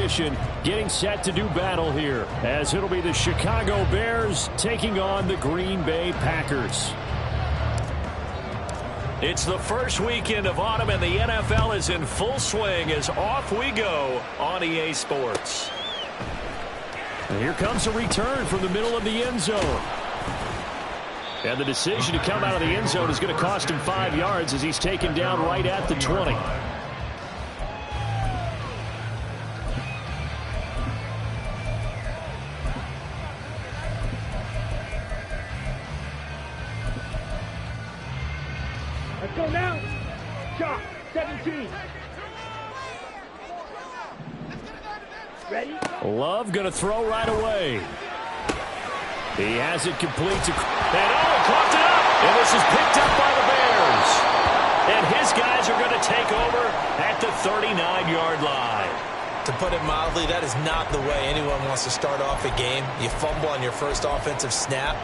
position, getting set to do battle here, as it'll be the Chicago Bears taking on the Green Bay Packers. It's the first weekend of autumn, and the NFL is in full swing as off we go on EA Sports. And here comes a return from the middle of the end zone. And the decision to come out of the end zone is going to cost him 5 yards as he's taken down right at the 20. Let's go now. Shot 17. Ready? Love going to throw right away. He has it complete to... And he caught it up! And this is picked up by the Bears. And his guys are going to take over at the 39-yard line. To put it mildly, that is not the way anyone wants to start off a game. You fumble on your first offensive snap.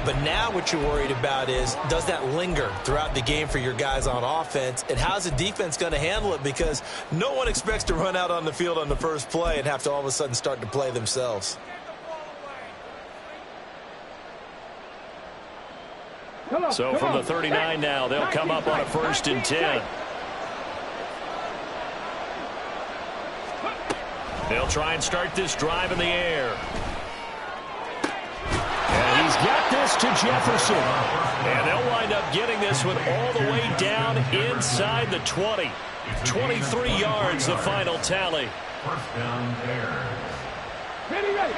But now what you're worried about is, does that linger throughout the game for your guys on offense? And how's the defense going to handle it? Because no one expects to run out on the field on the first play and have to all of a sudden start to play themselves. So from the 39 now, they'll come up on a 1st and 10. They'll try and start this drive in the air. And he's got this to Jefferson. And they'll wind up getting this one all the way down inside the 20. 23 yards, the final tally. First down there. Ready, ready.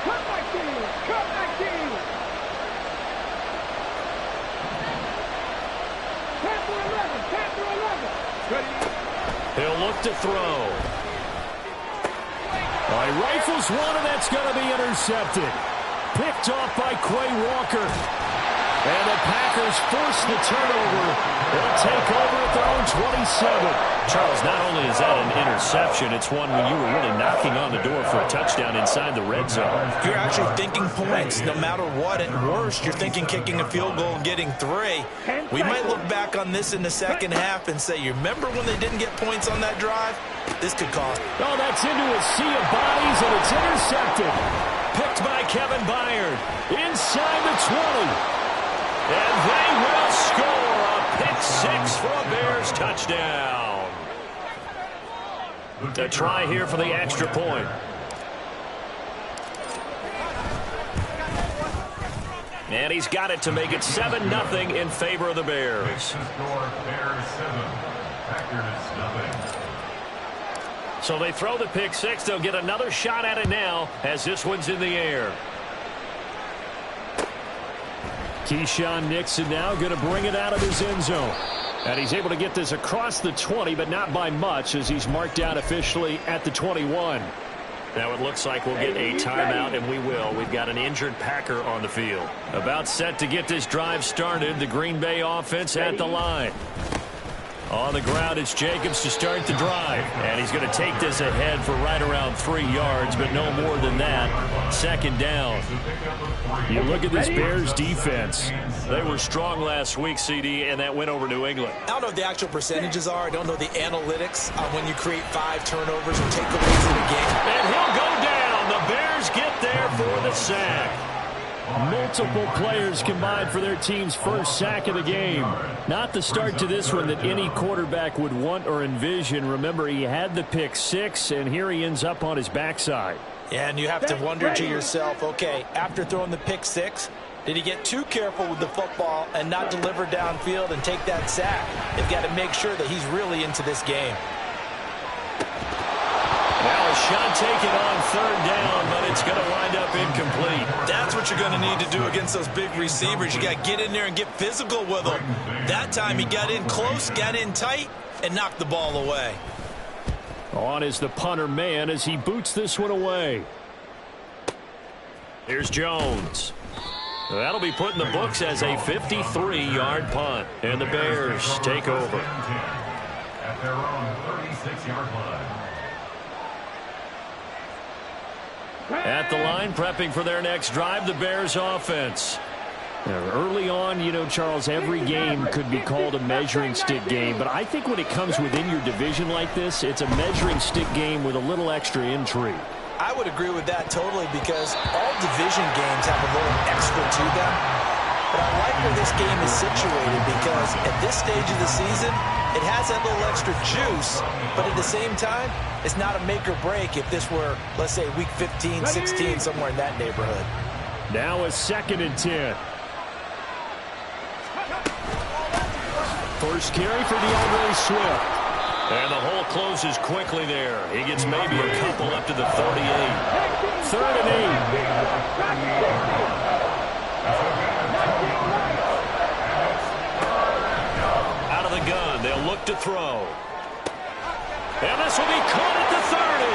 Cut back team. Cut back team. Tap for 11. Tap for 11. Ready. He'll look to throw. He rifles one, and that's going to be intercepted. Picked off by Quay Walker. And the Packers force the turnover. They'll take over at their own 27. Charles, not only is that an interception, it's one when you were really knocking on the door for a touchdown inside the red zone. You're actually thinking points no matter what. At worst, you're thinking kicking a field goal and getting 3. We might look back on this in the second half and say, you remember when they didn't get points on that drive? This could cost. Oh, that's into a sea of bodies, and it's intercepted. Picked by Kevin Byard. Inside the 20. And they will score a pick 6 for a Bears touchdown. A try here for the extra point. And he's got it to make it 7-0 in favor of the Bears. So they throw the pick 6. They'll get another shot at it now as this one's in the air. Keyshawn Nixon now going to bring it out of his end zone. And he's able to get this across the 20, but not by much, as he's marked down officially at the 21. Now it looks like we'll get a timeout, and we will. We've got an injured Packer on the field. About set to get this drive started, the Green Bay offense at the line. On the ground, it's Jacobs to start the drive. And he's going to take this ahead for right around 3 yards, but no more than that. 2nd down. You look at this Bears defense. They were strong last week, CD, and that went over New England. I don't know what the actual percentages are. I don't know the analytics on when you create 5 turnovers or takeaways in a game. And he'll go down. The Bears get there for the sack. Multiple players combined for their team's first sack of the game. Not the start to this one that any quarterback would want or envision. Remember, he had the pick 6, and here he ends up on his backside. Yeah, and you have to wonder to yourself, okay, after throwing the pick 6, did he get too careful with the football and not deliver downfield and take that sack? They've got to make sure that he's really into this game. Now a shot taken on 3rd down, but it's going to wind up incomplete. That's what you're going to need to do against those big receivers. You got to get in there and get physical with them. That time he got in close, got in tight, and knocked the ball away. On is the punter man as he boots this one away. Here's Jones. That'll be put in the books as a 53-yard punt. And the Bears take over. At their own 36-yard line. At the line, prepping for their next drive, the Bears offense. Early on, you know, Charles, every game could be called a measuring stick game. But I think when it comes within your division like this, it's a measuring stick game with a little extra intrigue. I would agree with that totally because all division games have a little extra to them. But I like where this game is situated because at this stage of the season, it has that little extra juice. But at the same time, it's not a make or break if this were, let's say, week 15, 16, somewhere in that neighborhood. Now a 2nd and 10. First carry for DeAndre Swift. And the hole closes quickly there. He gets maybe a couple up to the 38. 3rd and 8. Out of the gun, they'll look to throw. And this will be caught at the 30.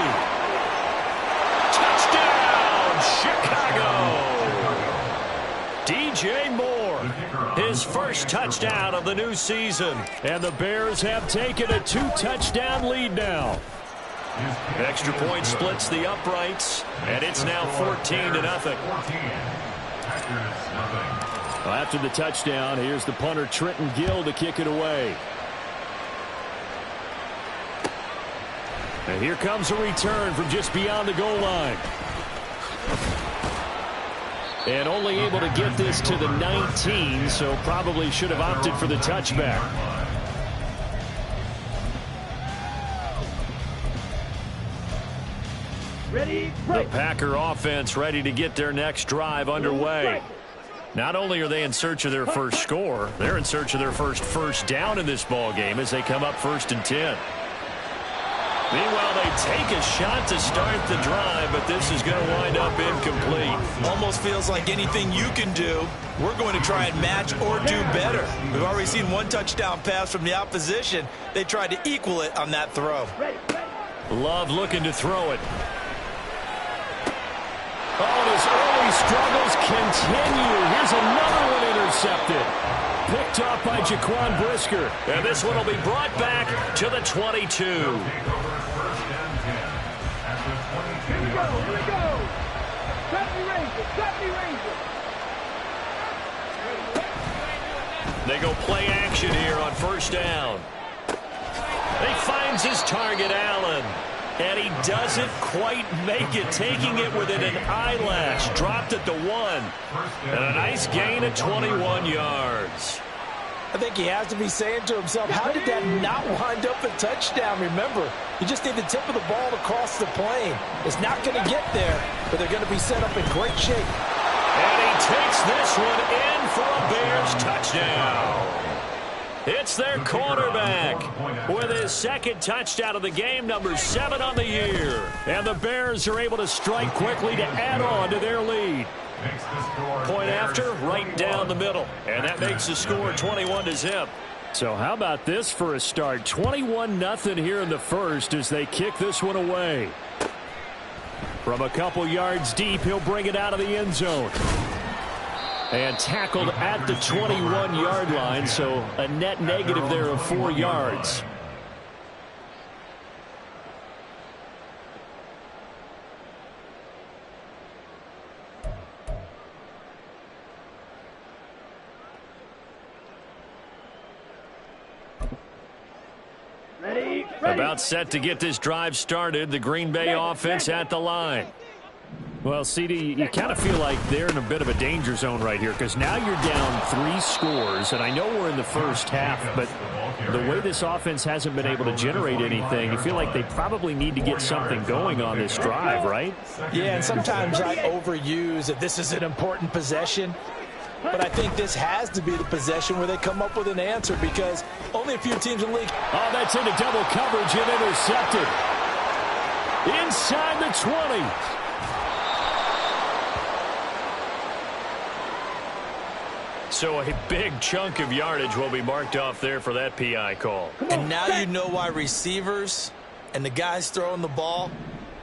Touchdown, Chicago! DJ Moore. His first touchdown of the new season. And the Bears have taken a 2-touchdown lead now. Extra point splits the uprights, and it's now 14-0. Well, after the touchdown, here's the punter Trenton Gill to kick it away. And here comes a return from just beyond the goal line. And only able to get this to the 19, so probably should have opted for the touchback. The Packer offense ready to get their next drive underway. Not only are they in search of their first score, they're in search of their first down in this ball game as they come up 1st and 10. Meanwhile, they take a shot to start the drive, but this is going to wind up incomplete. Almost feels like anything you can do, we're going to try and match or do better. We've already seen one touchdown pass from the opposition. They tried to equal it on that throw. Love looking to throw it. Oh, his early struggles continue. Here's another one intercepted. Picked off by Jaquan Brisker. And this one will be brought back to the 22. They go play action here on 1st down. He finds his target, Allen. And he doesn't quite make it, taking it within an eyelash. Dropped at the 1. And a nice gain of 21 yards. I think he has to be saying to himself, how did that not wind up a touchdown? Remember, you just need the tip of the ball to cross the plane. It's not going to get there, but they're going to be set up in great shape. And he takes this one in for a Bears touchdown. It's their quarterback with his 2nd touchdown of the game, number 7 on the year. And the Bears are able to strike quickly to add on to their lead. Point after, right down the middle. And that makes the score 21-0. So how about this for a start? 21-0 here in the first as they kick this one away. From a couple yards deep, he'll bring it out of the end zone. And tackled at the 21-yard line, so a net negative there of 4 yards. About set to get this drive started. The Green Bay offense at the line. Well, CD, you kind of feel like they're in a bit of a danger zone right here because now you're down 3 scores, and I know we're in the first half, but the way this offense hasn't been able to generate anything, you feel like they probably need to get something going on this drive, right? Yeah, and sometimes I overuse that this is an important possession, but I think this has to be the possession where they come up with an answer because only a few teams in the league. Oh, that's into double coverage and intercepted. Inside the 20. So a big chunk of yardage will be marked off there for that PI call. And now you know why receivers and the guys throwing the ball,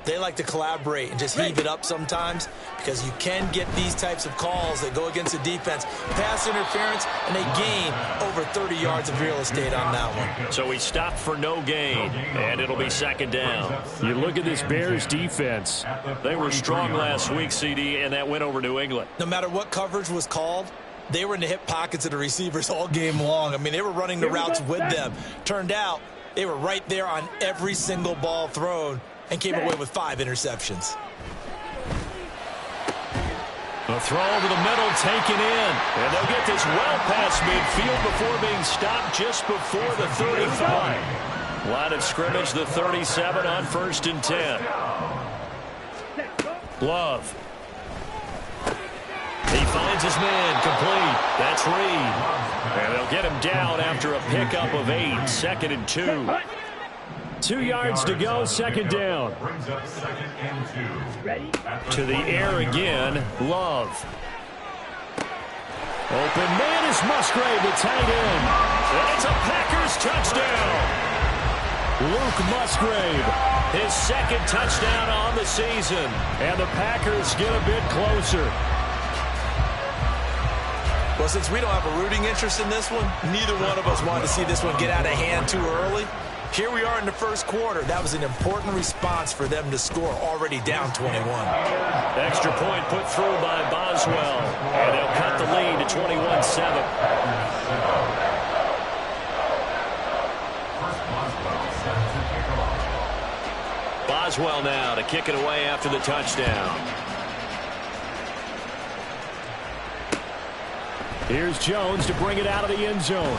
they like to collaborate and just heave it up sometimes because you can get these types of calls that go against the defense. Pass interference, and they gain over 30 yards of real estate on that one. So he stopped for no gain, and it'll be 2nd down. You look at this Bears defense. They were strong last week, CD, and that went over New England. No matter what coverage was called, They were in the hip pockets of the receivers all game long. I mean, they were running the routes with them. Turned out they were right there on every single ball thrown and came away with 5 interceptions. A throw over the middle taken in. And they'll get this well past midfield before being stopped just before the 35. Line of scrimmage, the 37 on 1st and 10. Love. He finds his man complete. That's Reed. And they'll get him down after a pickup of 8. 2nd and 2. 2 yards to go, 2nd down. Brings up 2nd and 2. To the air again, Love. Open man is Musgrave, the tight end. And it's a Packers touchdown. Luke Musgrave, his 2nd touchdown on the season. And the Packers get a bit closer. Well, since we don't have a rooting interest in this one, neither one of us wanted to see this one get out of hand too early. Here we are in the 1st quarter. That was an important response for them to score, already down 21. Extra point put through by Boswell. And they'll cut the lead to 21-7. Boswell now to kick it away after the touchdown. Here's Jones to bring it out of the end zone.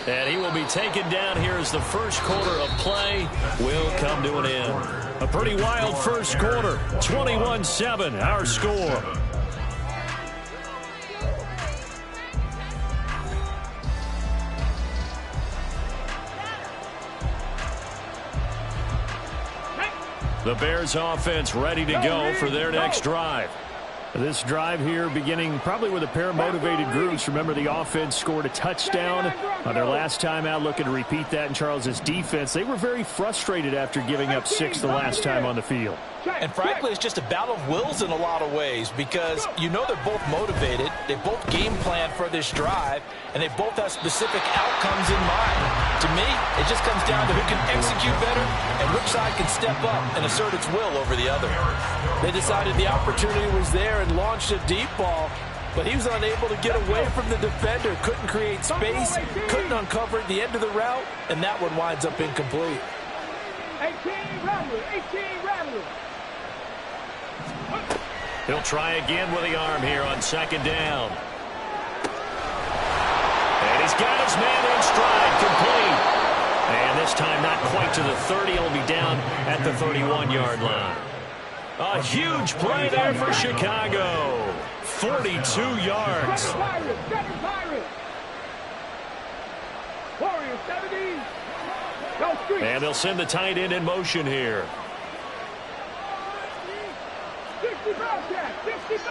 And he will be taken down here as the 1st quarter of play will come to an end. A pretty wild 1st quarter. 21-7, our score. The Bears offense ready to go for their next drive. This drive here beginning probably with a pair of motivated groups. Remember, the offense scored a touchdown on their last time out, looking to repeat that in Charles's defense. They were very frustrated after giving up 6 the last time on the field. And frankly, it's just a battle of wills in a lot of ways because you know they're both motivated. They both game plan for this drive, and they both have specific outcomes in mind. To me, it just comes down to who can execute better and which side can step up and assert its will over the other. They decided the opportunity was there and launched a deep ball, but he was unable to get away from the defender, couldn't create space, couldn't uncover at the end of the route, and that one winds up incomplete. 18 Rattler, 18 Rattler. He'll try again with the arm here on 2nd down. And he's got his man in stride, complete. And this time not quite to the 30. He'll be down at the 31-yard line. A huge play there for Chicago. 42 yards. Warriors 70. And they'll send the tight end in motion here. 60,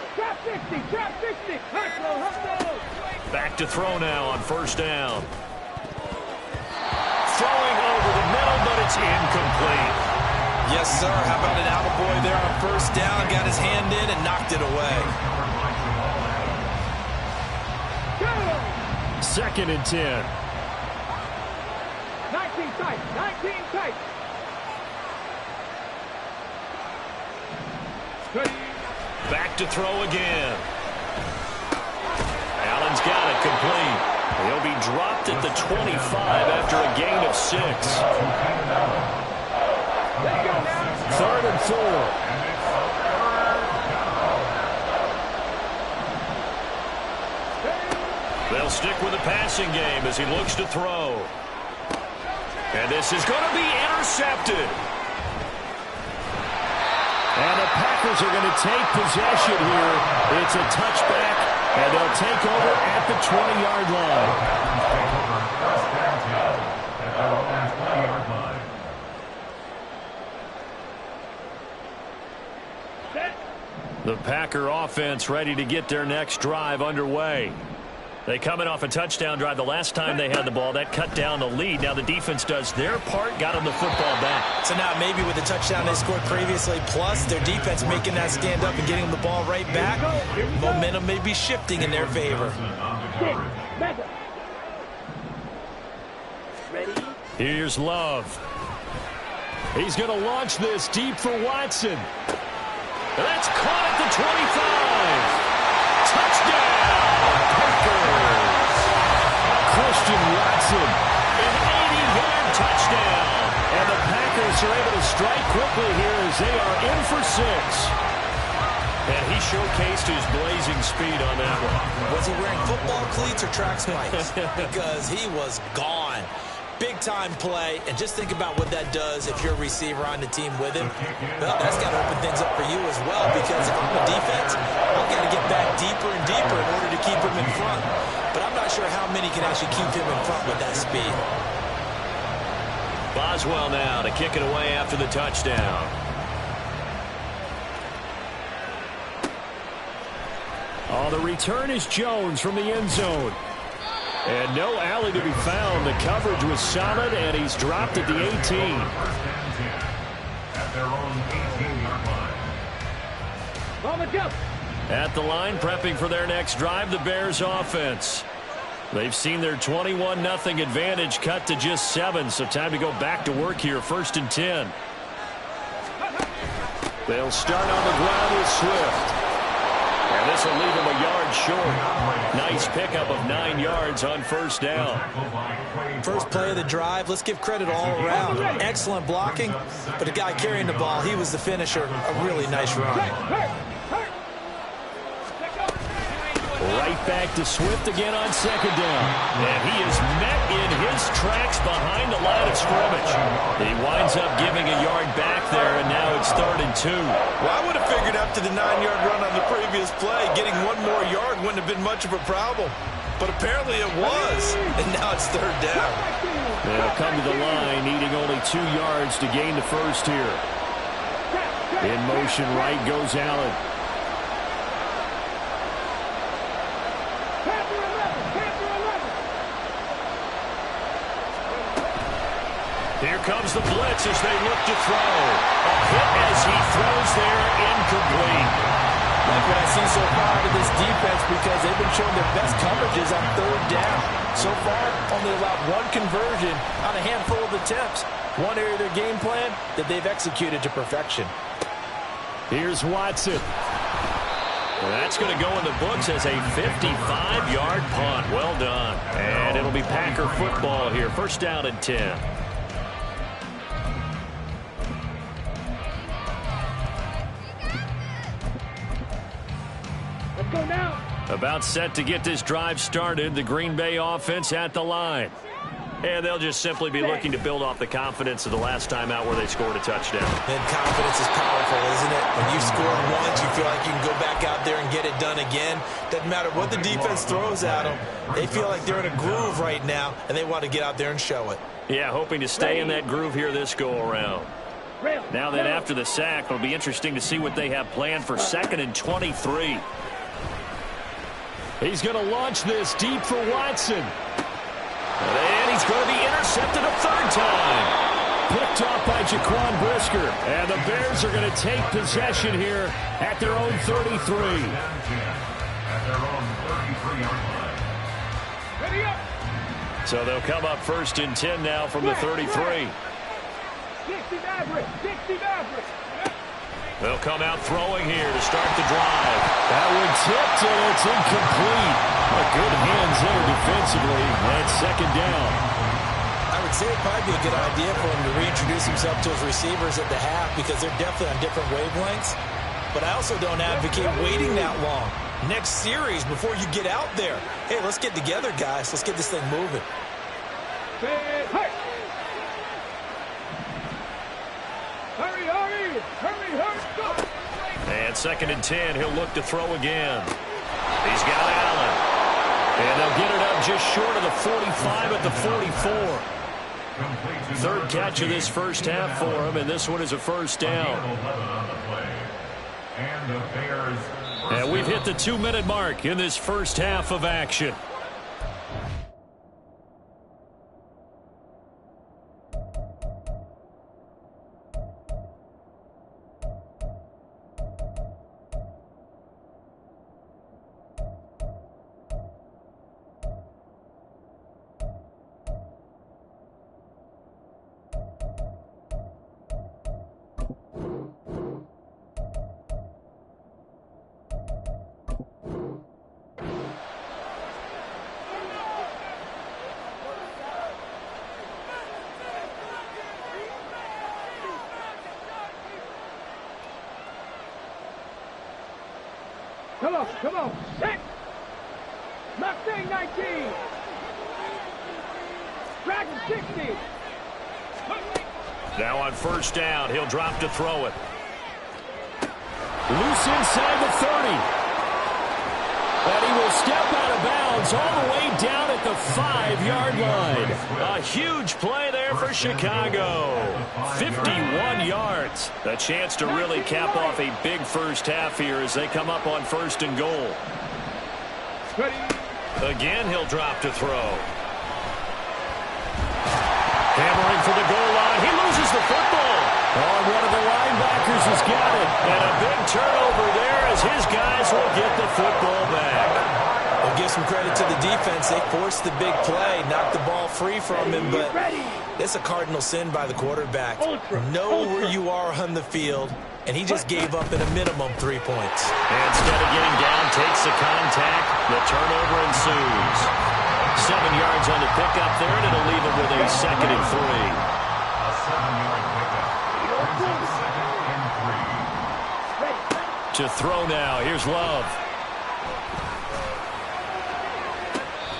trap 60. Back to throw now on 1st down. Throwing over the middle, but it's incomplete. Yes, sir. How about an attaboy there on 1st down? Got his hand in and knocked it away. 2nd and 10. 19 tight. Back to throw again. Allen's got it complete. He'll be dropped at the 25 after a gain of 6. 3rd and 4. They'll stick with the passing game as he looks to throw. And this is going to be intercepted. And the Packers are going to take possession here. It's a touchback, and they'll take over at the 20-yard line. The Packer offense ready to get their next drive underway. They come in off a touchdown drive. The last time they had the ball, that cut down the lead. Now the defense does their part, got them the football back. So now maybe with the touchdown they scored previously, plus their defense making that stand up and getting the ball right back, momentum may be shifting in their favor. Here's Love. He's going to launch this deep for Watson. That's caught at the 25. Touchdown! Christian Watson. An 80-yard touchdown. And the Packers are able to strike quickly here as they are in for 6. And he showcased his blazing speed on that one. Was he wearing football cleats or track spikes? Because he was gone. Big-time play, and just think about what that does if you're a receiver on the team with him. Well, that's got to open things up for you as well, because if I'm a defense, I've got to get back deeper and deeper in order to keep him in front. But I'm not sure how many can actually keep him in front with that speed. Boswell now to kick it away after the touchdown. Oh, the return is Jones from the end zone. And no alley to be found. The coverage was solid, and he's dropped at the 18. First and 10 at their own 18-yard line. On the jump. At the line, prepping for their next drive, the Bears offense. They've seen their 21-0 advantage cut to just 7, so time to go back to work here, 1st and 10. They'll start on the ground with Swift. And this will leave him a yard short. Nice pickup of 9 yards on 1st down. First play of the drive, let's give credit all around. Excellent blocking, but the guy carrying the ball, he was the finisher. A really nice run. Right back to Swift again on 2nd down. And he is met in his tracks behind the line of scrimmage. He winds up giving a yard back there, and now it's 3rd and 2. Well, I would have figured after the 9-yard run on the previous play, getting 1 more yard wouldn't have been much of a problem. But apparently it was, and now it's 3rd down. They'll come to the line, needing only 2 yards to gain the first here. In motion, right goes Allen. Here comes the blitz as they look to throw. A hit as he throws there, incomplete. Like what I've seen so far out of this defense, because they've been showing their best coverages on 3rd down. So far, only allowed 1 conversion on a handful of attempts. One area of their game plan that they've executed to perfection. Here's Watson. Well, that's going to go in the books as a 55-yard punt. Well done. And it'll be Packer football here. 1st down and 10. Let's go now. About set to get this drive started. The Green Bay offense at the line. And they'll just simply be looking to build off the confidence of the last time out where they scored a touchdown. And confidence is powerful, isn't it? When you've scored once, you feel like you can go back out there and get it done again. Doesn't matter what the defense throws at them. They feel like they're in a groove right now, and they want to get out there and show it. Yeah, hoping to stay in that groove here this go-around. Now then, after the sack, it'll be interesting to see what they have planned for 2nd and 23. He's going to launch this deep for Watson. And he's going to be intercepted a 3rd time. Picked off by Jaquan Brisker. And the Bears are going to take possession here at their own 33. At their own 33-yard line. Ready up. So they'll come up 1st and 10 now from the 33. 60 Maverick. 60 Maverick. They'll come out throwing here to start the drive. That one tipped, and it's incomplete. Good hands there defensively. And 2nd down. I would say it'd probably be a good idea for him to reintroduce himself to his receivers at the half, because they're definitely on different wavelengths. But I also don't advocate waiting that long. Next series, before you get out there, hey, let's get together, guys. Let's get this thing moving. Hurry. Hurry, hurry. Hurry, hurry. Go. And 2nd and 10, he'll look to throw again. He's got Allen. And they'll get it up just short of the 45 at the 44. 3rd catch of this first half for him, and this one is a 1st down. And we've hit the 2-minute mark in this first half of action. Come on. Set. Mustang 19. Dragon 60. Now on first down, he'll drop to throw it. Loose inside the 30. And he will step out of bounds all the way down at the 5-yard line. A huge play there for Chicago. 51 yards. A chance to really cap off a big first half here as they come up on first and goal. Again, he'll drop to throw. Hammering for the goal line. He loses the football. Oh, one of the linebackers has got it. And a big turnover there as his guys will get the football back. We'll give some credit to the defense. They forced the big play, knocked the ball free from him, but it's a cardinal sin by the quarterback. Know where you are on the field, and he just gave up at a minimum 3 points. Instead of getting down, takes the contact. The turnover ensues. 7 yards on the pickup there, and it'll leave him with a 2nd and 3. A 7-yard pickup. Second and 3. To throw now. Here's Love.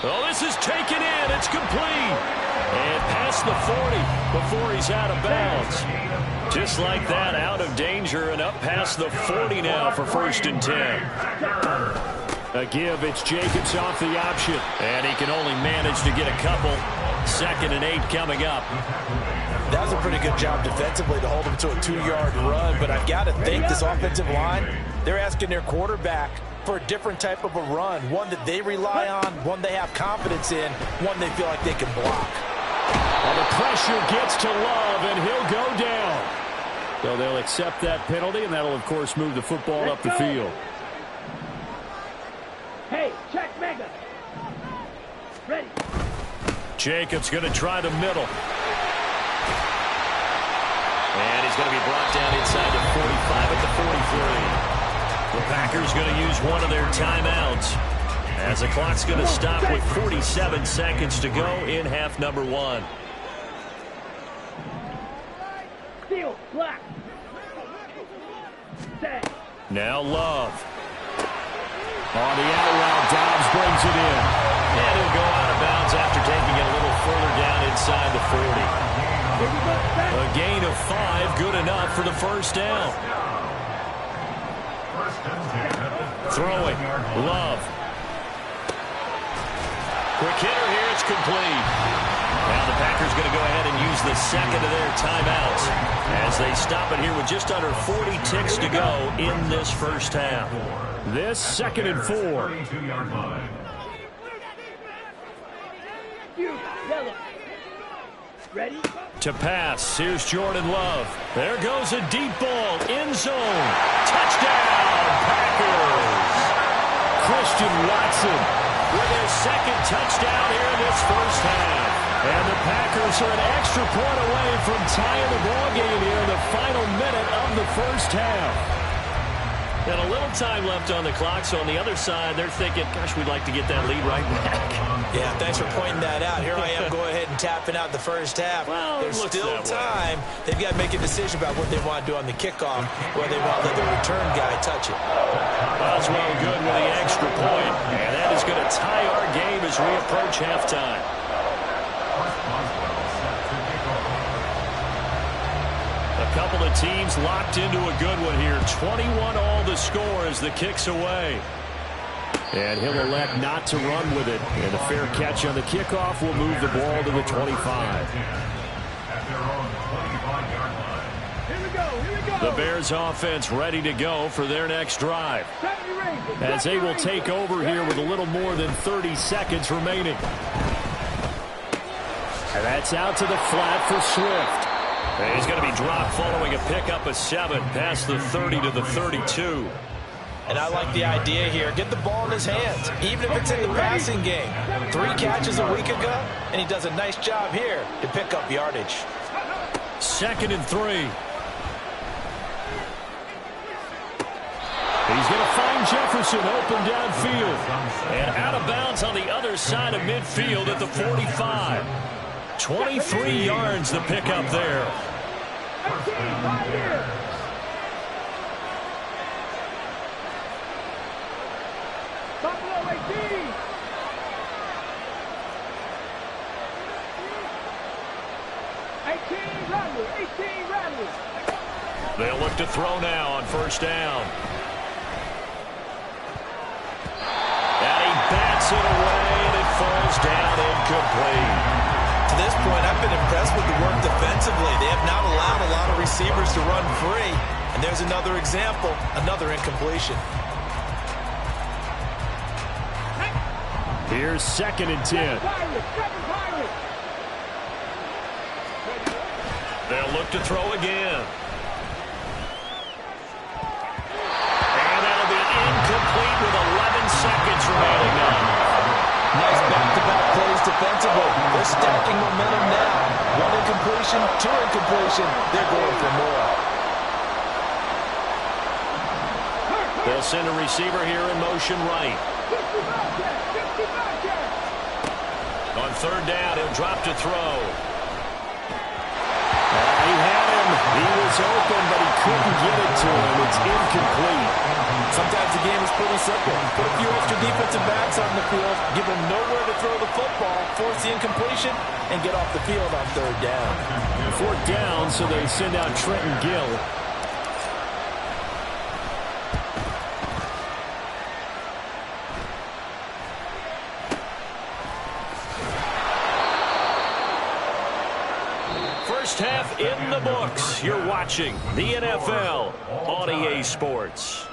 Oh, this is taken in. It's complete. And past the 40 before he's out of bounds. Just like that, out of danger and up past the 40 now for 1st and 10. A give. It's Jacobs off the option. And he can only manage to get a couple. 2nd and 8 coming up. That was a pretty good job defensively to hold him to a 2-yard run, but I've got to think this offensive line, they're asking their quarterback for a different type of a run, one that they rely on, one they have confidence in, one they feel like they can block. Well, the pressure gets to Love, and he'll go down. So they'll accept that penalty, and that'll, of course, move the football up the field. Hey, check Mega. Ready. Jacobs going to try the middle. And he's going to be brought down inside the 45 at the 43. The Packers going to use one of their timeouts as the clock's going to stop with 47 seconds to go in half number 1. Steel, black. Set. Now Love. On the out route, Dobbs brings it in. And he'll go out of bounds after taking it a little further down inside the 40. A gain of 5, good enough for the first down. Throwing, Love. Quick hitter here, it's complete. Now the Packers going to go ahead and use the 2nd of their timeouts as they stop it here with just under 40 ticks to go in this first half. This 2nd and 4. 32-yard line. Yellow. Ready? To pass, here's Jordan Love. There goes a deep ball, end zone. Touchdown, Packers. Christian Watson With their 2nd touchdown here in this first half. And the Packers are an extra point away from tying the ball game here in the final minute of the first half. And a little time left on the clock, so on the other side, they're thinking, gosh, we'd like to get that lead right back. Yeah, thanks for pointing that out. Here I am, go ahead and tapping out the first half. Well, there's still time. They've got to make a decision about what they want to do on the kickoff, where they want to let the return guy touch it. Boswell good with the extra point, and that is going to tie our game as we approach halftime. A couple of teams locked into a good one here. 21 all the score as the kick's away. And he'll elect not to run with it. And a fair catch on the kickoff will move the ball to the 25. Here we go. The Bears offense ready to go for their next drive, as they will take over here with a little more than 30 seconds remaining. And that's out to the flat for Swift. And he's going to be dropped following a pickup of 7 past the 30 to the 32. And I like the idea here. Get the ball in his hands, even if it's in the passing game. 3 catches a week ago, and he does a nice job here to pick up yardage. 2nd and 3. He's going to find Jefferson open downfield. And out of bounds on the other side of midfield at the 45. 23 yards the pickup there. They'll look to throw now on first down. And he bats it away, and it falls down incomplete. To this point, I've been impressed with the work defensively. They have not allowed a lot of receivers to run free. And there's another example, another incompletion. Here's 2nd and 10. They'll look to throw again. And that'll be incomplete with 11 seconds remaining now. Nice back-to-back plays defensively. They're stacking momentum now. 1 incompletion, 2 incompletion. They're going for more. They'll send a receiver here in motion right. On 3rd down, he'll drop to throw. He had him. He was open, but he couldn't get it to him. It's incomplete. Sometimes the game is pretty simple. Put a few extra defensive backs on the field, give them nowhere to throw the football, force the incompletion, and get off the field on 3rd down. 4th down, so they send out Trenton Gill. First half in the books. You're watching the NFL on EA Sports.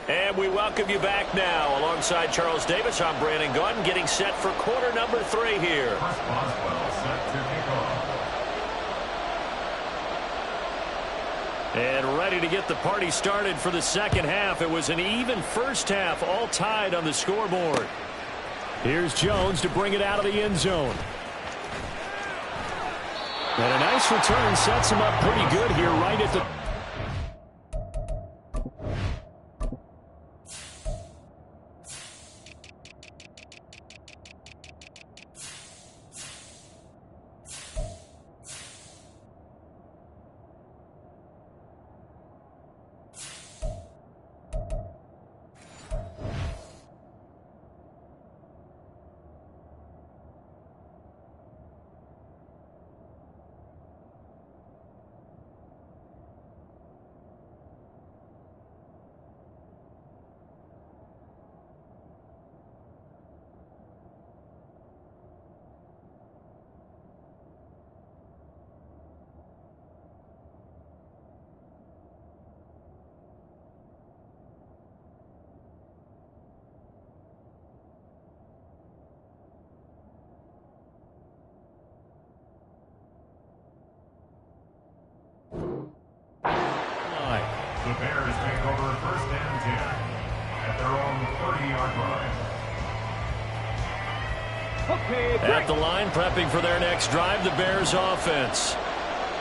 And we welcome you back now. Alongside Charles Davis, I'm Brandon Gunn, getting set for quarter number 3 here. And ready to get the party started for the second half. It was an even first half, all tied on the scoreboard. Here's Jones to bring it out of the end zone. And a nice return sets him up pretty good here right at the... The Bears take over 1st and 10 at their own 30-yard line. At the line, prepping for their next drive, the Bears offense.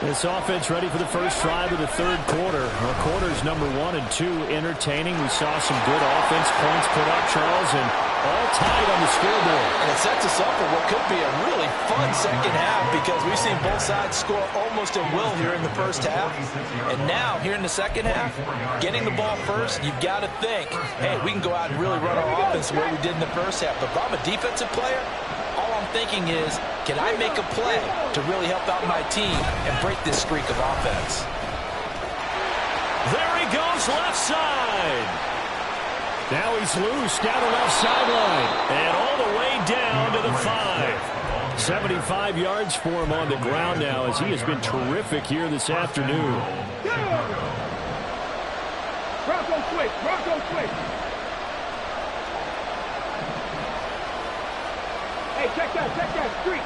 This offense ready for the first drive of the 3rd quarter. Well, quarters number 1 and 2 entertaining. We saw some good offense points put up, Charles, and all tied on the scoreboard. And it sets us up for what could be a really fun second half because we've seen both sides score almost at will here in the first half. And now, here in the second half, getting the ball first, you've got to think, hey, we can go out and really run our offense the way we did in the first half. But if I'm a defensive player, all I'm thinking is, can I make a play to really help out my team and break this streak of offense? There he goes, left side. Now he's loose down the left sideline. And all the way down to the 5. 75 yards for him on the ground now as he has been terrific here this afternoon. Bronco switch, Bronco switch. Hey, check that, street.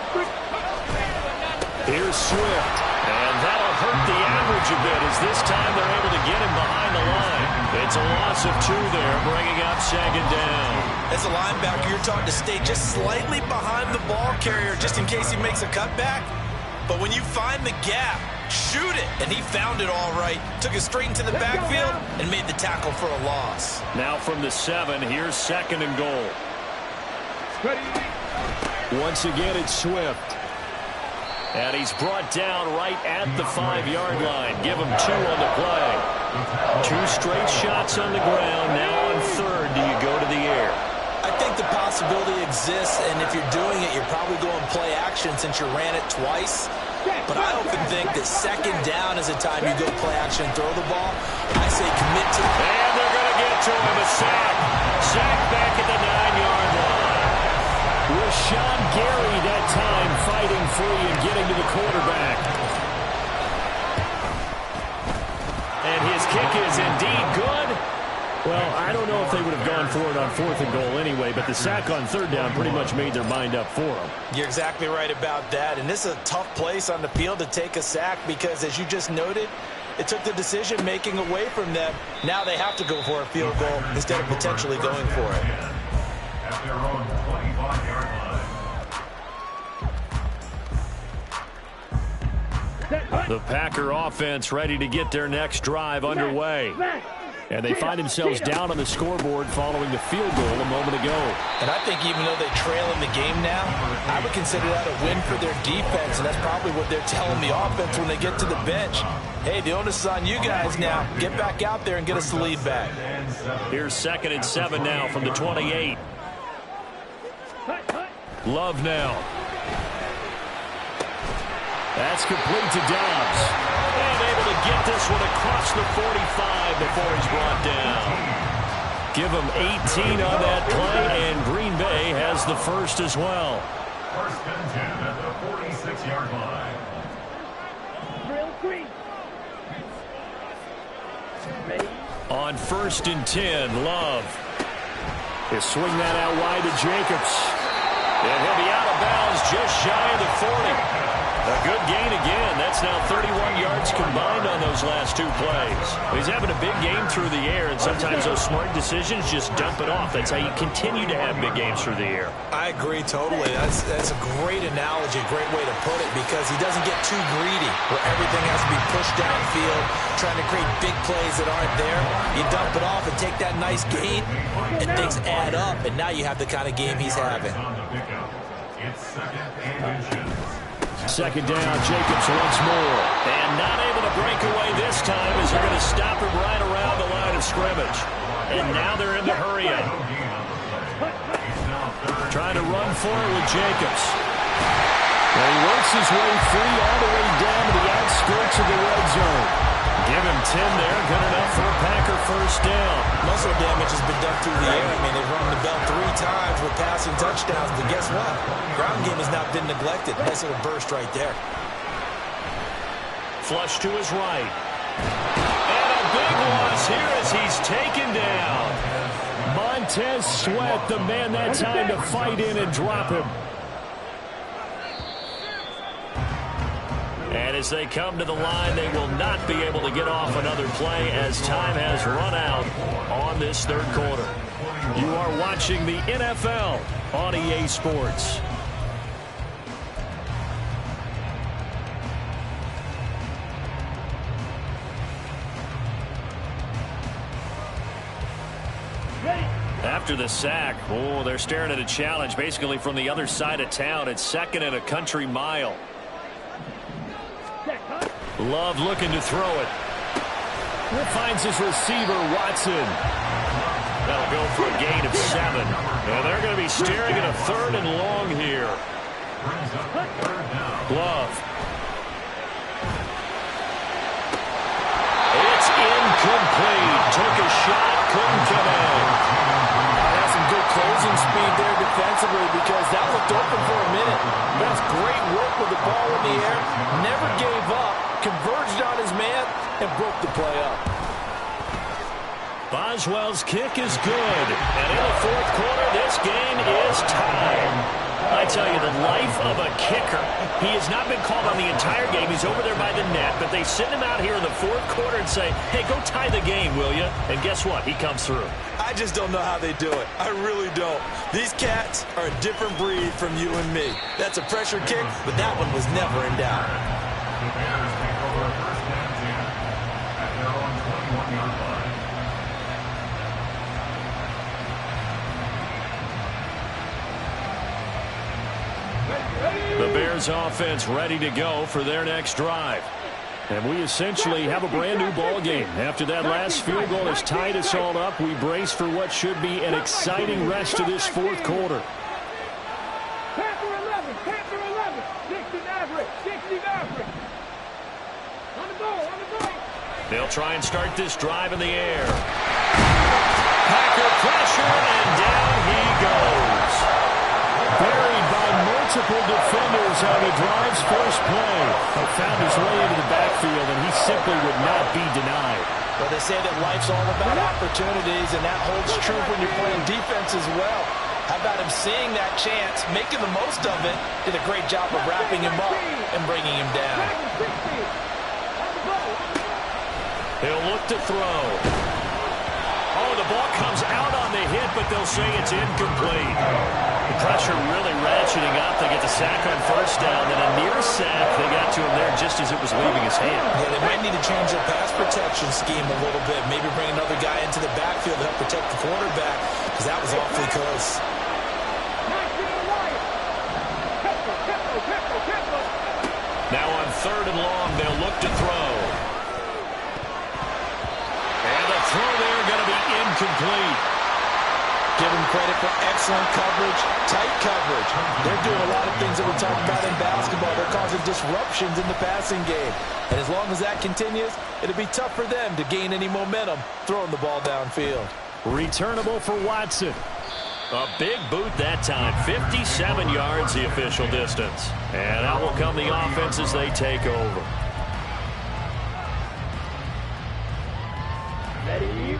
Here's Swift. And that'll hurt the average a bit as this time they're able to get him behind the line. It's a loss of 2 there, bringing up 2nd down. As a linebacker, you're taught to stay just slightly behind the ball carrier just in case he makes a cutback. But when you find the gap, shoot it. And he found it all right. Took it straight into the backfield and made the tackle for a loss. Now from the 7, here's 2nd and goal. Once again, it's Swift. And he's brought down right at the 5-yard line. Give him 2 on the play. 2 straight shots on the ground. Now on 3rd, do you go to the air? I think the possibility exists, and if you're doing it, you're probably going play action since you ran it twice. But I often think that 2nd down is a time you go play action and throw the ball. I say commit to it. And they're going to get to him. A sack. Sack back at the 9-yard line. Rashawn Gary that time fighting free and getting to the quarterback. And his kick is indeed good. Well, I don't know if they would have gone for it on 4th and goal anyway, but the sack on 3rd down pretty much made their mind up for them. You're exactly right about that. And this is a tough place on the field to take a sack because, as you just noted, it took the decision-making away from them. Now they have to go for a field goal instead of potentially going for it. At their own 25-yard line. The Packer offense ready to get their next drive underway. And they find themselves down on the scoreboard following the field goal a moment ago. And I think even though they trail in the game now, I would consider that a win for their defense, and that's probably what they're telling the offense when they get to the bench. Hey, the onus is on you guys now. Get back out there and get us the lead back. Here's 2nd and 7 now from the 28. Love now. That's complete to Dobbs. And able to get this one across the 45 before he's brought down. Give him 18 on that play, and Green Bay has the first as well. 1st and 10 at the 46-yard line. On 1st and 10, Love. They swing that out wide to Jacobs. And he'll be out of bounds just shy of the 40. A good gain again. That's now 31 yards combined on those last 2 plays. He's having a big game through the air, and sometimes those smart decisions just dump it off. That's how you continue to have big games through the air. I agree totally. That's a great analogy, a great way to put it, because he doesn't get too greedy where everything has to be pushed downfield, trying to create big plays that aren't there. You dump it off and take that nice gain, and things add up, and now you have the kind of game he's having. It's 2nd and inches. 2nd down, Jacobs once more. And not able to break away this time as they're going to stop him right around the line of scrimmage. And now they're in the hurry-up. Trying to run forward with Jacobs. And he works his way free all the way down to the outskirts of the red zone. Give him 10 there. Good enough for a Packer first down. Muscle damage has been done through the air. I mean, they've run the bell 3 times with passing touchdowns, but guess what? Ground game has not been neglected. Nice little burst right there. Flush to his right. And a big loss here as he's taken down. Montez Sweat, the man that time to fight in and drop him. And as they come to the line, they will not be able to get off another play as time has run out on this 3rd quarter. You are watching the NFL on EA Sports. After the sack, they're staring at a challenge basically from the other side of town. It's 2nd and a country mile. Love looking to throw it. Finds his receiver, Watson. That'll go for a gain of 7. And they're going to be staring at a 3rd and long here. Love. It's incomplete. Took a shot, couldn't connect. That's some good closing speed there defensively because that looked open for a minute. That's great work with the ball in the air. Never gave up. Converged on his man and broke the play up. Boswell's kick is good. And in the 4th quarter, this game is tied. I tell you, the life of a kicker. He has not been called on the entire game. He's over there by the net, but they send him out here in the 4th quarter and say, hey, go tie the game, will you? And guess what? He comes through. I just don't know how they do it. I really don't. These cats are a different breed from you and me. That's a pressure kick, but that one was never in doubt. The Bears take over 1st and 10 at their own 21-yard line. The Bears Bears offense ready to go for their next drive. And we essentially have a brand new ball game. After that last field goal has tied us all up, we brace for what should be an exciting rest of this fourth quarter. Panther 11, Panther 11, 60 Maverick, 60 Maverick. On the goal, on the goal. They'll try and start this drive in the air. Packer pressure, and down he goes. Buried by multiple defenders on the drive's first play. He found his way into the backfield, and he simply would not be denied. Well, they say that life's all about opportunities, and that holds true when you're playing defense as well. How about him seeing that chance, making the most of it, did a great job of wrapping him up and bringing him down. He'll look to throw. Oh, the ball comes out on the hit, but they'll say it's incomplete. The pressure really ratcheting up. They get the sack on first down, then a near sack. They got to him there just as it was leaving his hand. Yeah, they might need to change their pass protection scheme a little bit. Maybe bring another guy into the backfield to help protect the quarterback, because that was awfully close. Now on 3rd and long, they'll look to throw. And the throw there going to be incomplete. Give them credit for excellent coverage, tight coverage. They're doing a lot of things that we talked about in basketball. They're causing disruptions in the passing game. And as long as that continues, it'll be tough for them to gain any momentum throwing the ball downfield. Returnable for Watson. A big boot that time. 57 yards the official distance. And out will come the offense as they take over.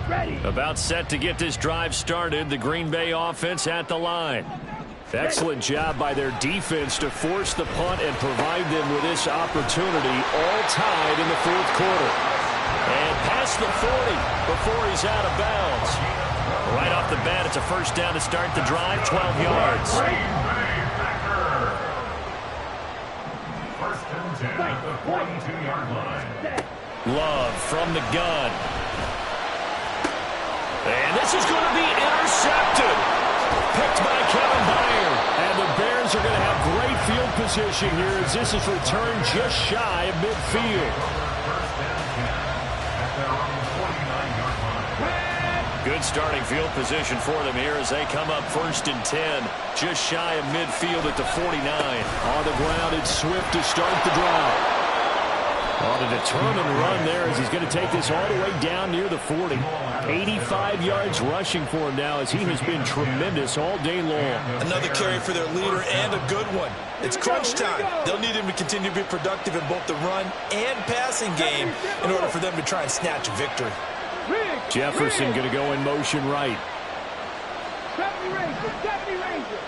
Ready. About set to get this drive started. The Green Bay offense at the line. Excellent job by their defense to force the punt and provide them with this opportunity, all tied in the fourth quarter. And past the 40 before he's out of bounds. Right off the bat, it's a first down to start the drive, 12 yards. First and 10 at the 42-yard line. Love from the gun. And this is going to be intercepted. Picked by Kevin Byard. And the Bears are going to have great field position here as this is returned just shy of midfield. Good starting field position for them here as they come up 1st and 10. Just shy of midfield at the 49. On the ground, it's Swift to start the drive. On a determined run there as he's going to take this all the way down near the 40. 85 yards rushing for him now as he has been tremendous all day long. Another carry for their leader and a good one. It's crunch time. They'll need him to continue to be productive in both the run and passing game in order for them to try and snatch a victory. Jefferson going to go in motion right. 70 Rangers, 70 Rangers.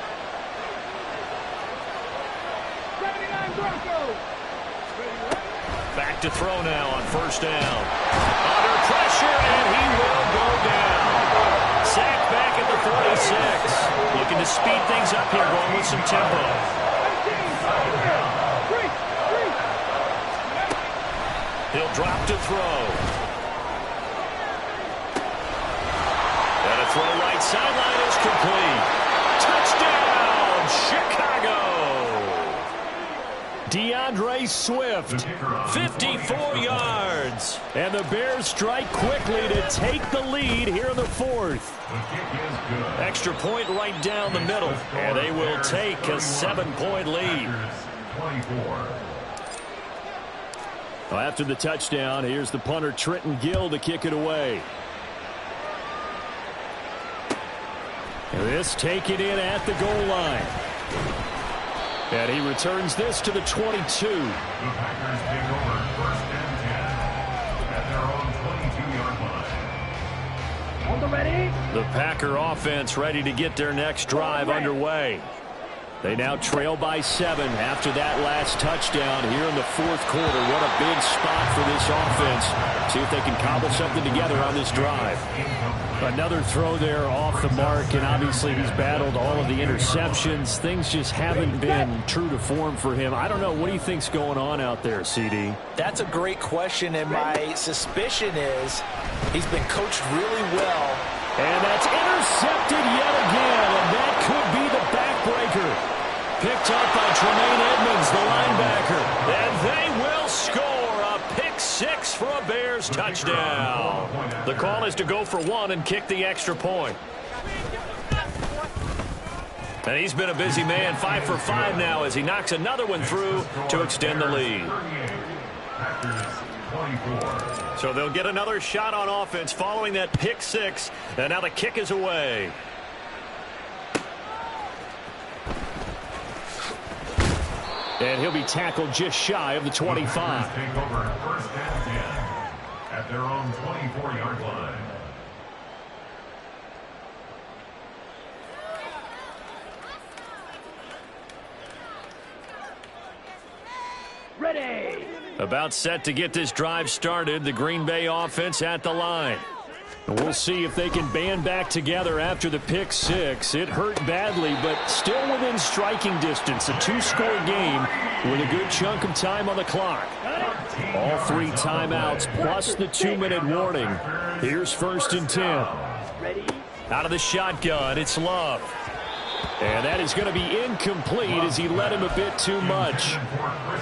79 Broncos. Back to throw now on first down. Under pressure, and he will go down. Sacked back at the 46. Looking to speed things up here, going with some tempo. He'll drop to throw. And a throw right sideline is complete. Touchdown, Chicago. DeAndre Swift, 54 yards. And the Bears strike quickly to take the lead here in the fourth. Extra point right down the middle. And they will take a 7-point lead. Well, after the touchdown, here's the punter Trenton Gill to kick it away. And this taken in at the goal line. And he returns this to the 22. The Packers take over 1st and 10 at their own 22-yard line. On the ready. The Packer offense ready to get their next drive underway. They now trail by 7 after that last touchdown here in the fourth quarter. What a big spot for this offense. See if they can cobble something together on this drive. Another throw there off the mark, and obviously he's battled all of the interceptions. Things just haven't been true to form for him. I don't know. What do you think's going on out there, CD? That's a great question, and my suspicion is he's been coached really well. And that's intercepted yet again, and that could be the backbreaker. Picked up by Tremaine Edmonds, the Bears touchdown. The call is to go for one and kick the extra point. And he's been a busy man, 5 for 5 now as he knocks another one through to extend the lead. So they'll get another shot on offense following that pick six, and now the kick is away. And he'll be tackled just shy of the 25. Take over first and 10 at their own 24-yard line. Ready. About set to get this drive started, the Green Bay offense at the line. And we'll see if they can band back together after the pick six. It hurt badly, but still within striking distance. A 2-score game with a good chunk of time on the clock. All 3 timeouts plus the 2-minute warning. Here's 1st and 10. Out of the shotgun, it's Love. And that is going to be incomplete as he led him a bit too much.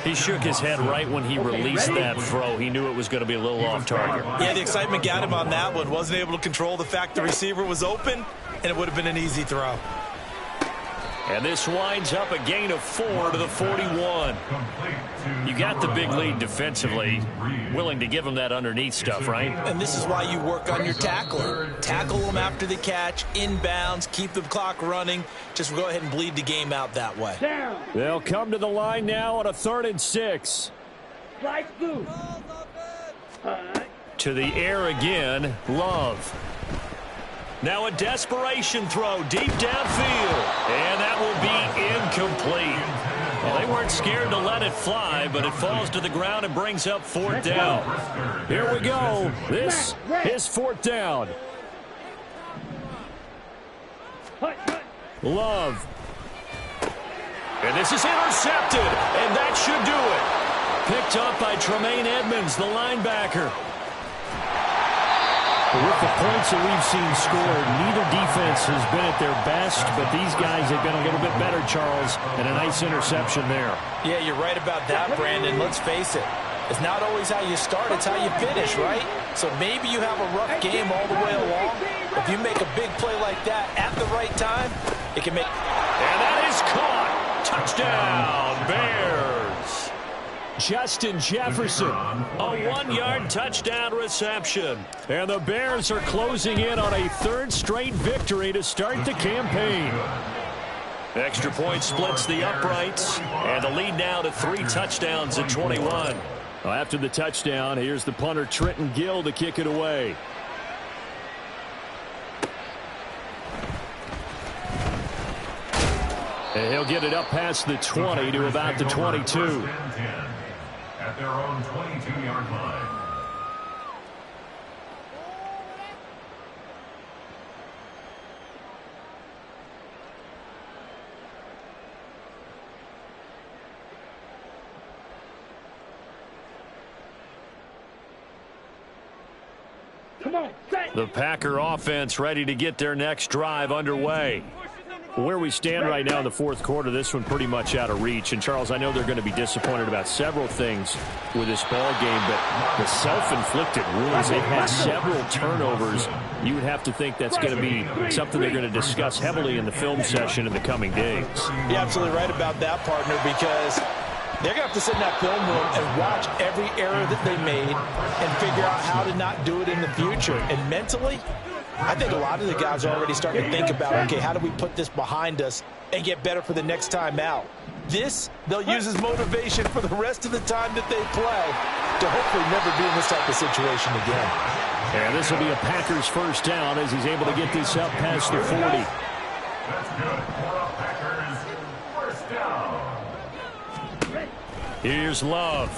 He shook his head right when he released that throw. He knew it was going to be a little off target. Yeah, the excitement got him on that one. Wasn't able to control the fact the receiver was open, and it would have been an easy throw. And this winds up a gain of 4 to the 41. You got the big lead defensively. Willing to give him that underneath stuff, right? And this is why you work on your tackling. Tackle them after the catch, inbounds, keep the clock running. Just go ahead and bleed the game out that way. Down. They'll come to the line now on a 3rd and 6. Slice through. To the air again, Love. Now a desperation throw deep downfield. And that will be incomplete. Well, they weren't scared to let it fly, but it falls to the ground and brings up 4th down. Here we go. This is 4th down. Love. And this is intercepted, and that should do it. Picked up by Tremaine Edmonds, the linebacker. With the points that we've seen scored, neither defense has been at their best, but these guys have been a little bit better, Charles, and a nice interception there. Yeah, you're right about that, Brandon. Let's face it. It's not always how you start, it's how you finish, right? So maybe you have a rough game all the way along. If you make a big play like that at the right time, it can make... And that is caught. Touchdown, Bears. Justin Jefferson. A 1-yard touchdown reception. And the Bears are closing in on a 3rd straight victory to start the campaign. Extra point splits the uprights, and the lead now to 3 touchdowns at 21. Well, after the touchdown, here's the punter Trenton Gill to kick it away. And he'll get it up past the 20 to about the 22. At their own 22-yard line. Come on, set. The Packer offense ready to get their next drive underway. Where we stand right now in the 4th quarter, this one pretty much out of reach. And, Charles, I know they're going to be disappointed about several things with this ball game, but the self-inflicted wounds, they've had several turnovers. You would have to think that's going to be something they're going to discuss heavily in the film session in the coming days. You're absolutely right about that, partner, because they're going to have to sit in that film room and watch every error that they made and figure out how to not do it in the future. And mentally, I think a lot of the guys are already starting to think about, okay, how do we put this behind us and get better for the next time out? This, they'll use as motivation for the rest of the time that they play to hopefully never be in this type of situation again. And this will be a Packers 1st down as he's able to get this up past the 40. That's good for a Packers 1st down. Here's Love.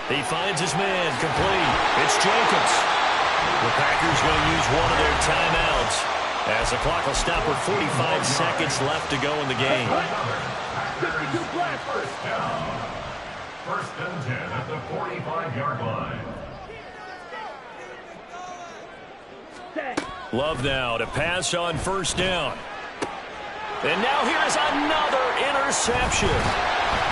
He finds his man complete. It's Jacobs. The Packers going to use one of their timeouts as the clock will stop with 45 seconds left to go in the game. First down. 1st and 10 at the 45-yard line. Love now to pass on 1st down. And now here is another interception.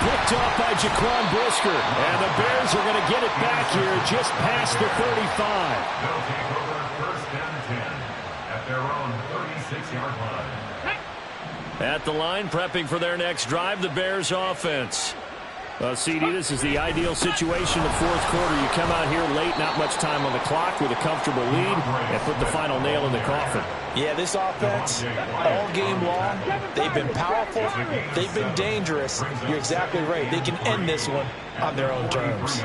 Picked off by Jaquan Brisker. And the Bears are going to get it back here just past the 35. They'll take over first and 10 at their own 36-yard line. At the line, prepping for their next drive, the Bears offense. CD, this is the ideal situation in the fourth quarter. You come out here late, not much time on the clock with a comfortable lead, and put the final nail in the coffin. Yeah, this offense, all game long, they've been powerful, they've been dangerous. You're exactly right. They can end this one on their own terms.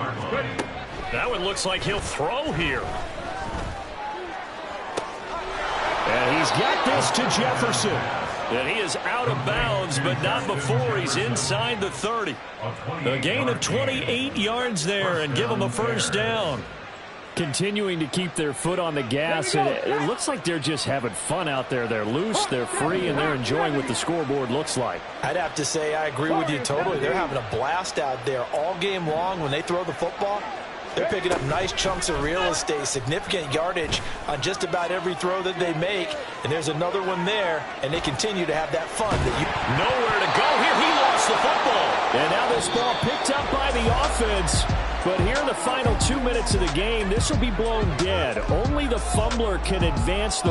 That one looks like he'll throw here. And he's got this to Jefferson. And he is out of bounds, but not before he's inside the 30. A gain of 28 yards there and give them a first down. Continuing to keep their foot on the gas, and it looks like they're just having fun out there. They're loose, they're free, and they're enjoying what the scoreboard looks like. I'd have to say I agree with you totally. They're having a blast out there all game long. When they throw the football, they're picking up nice chunks of real estate, significant yardage on just about every throw that they make. And there's another one there, and they continue to have that fun. Nowhere to go here. He lost the football. And now this ball picked up by the offense. But here in the final 2 minutes of the game, this will be blown dead. Only the fumbler can advance the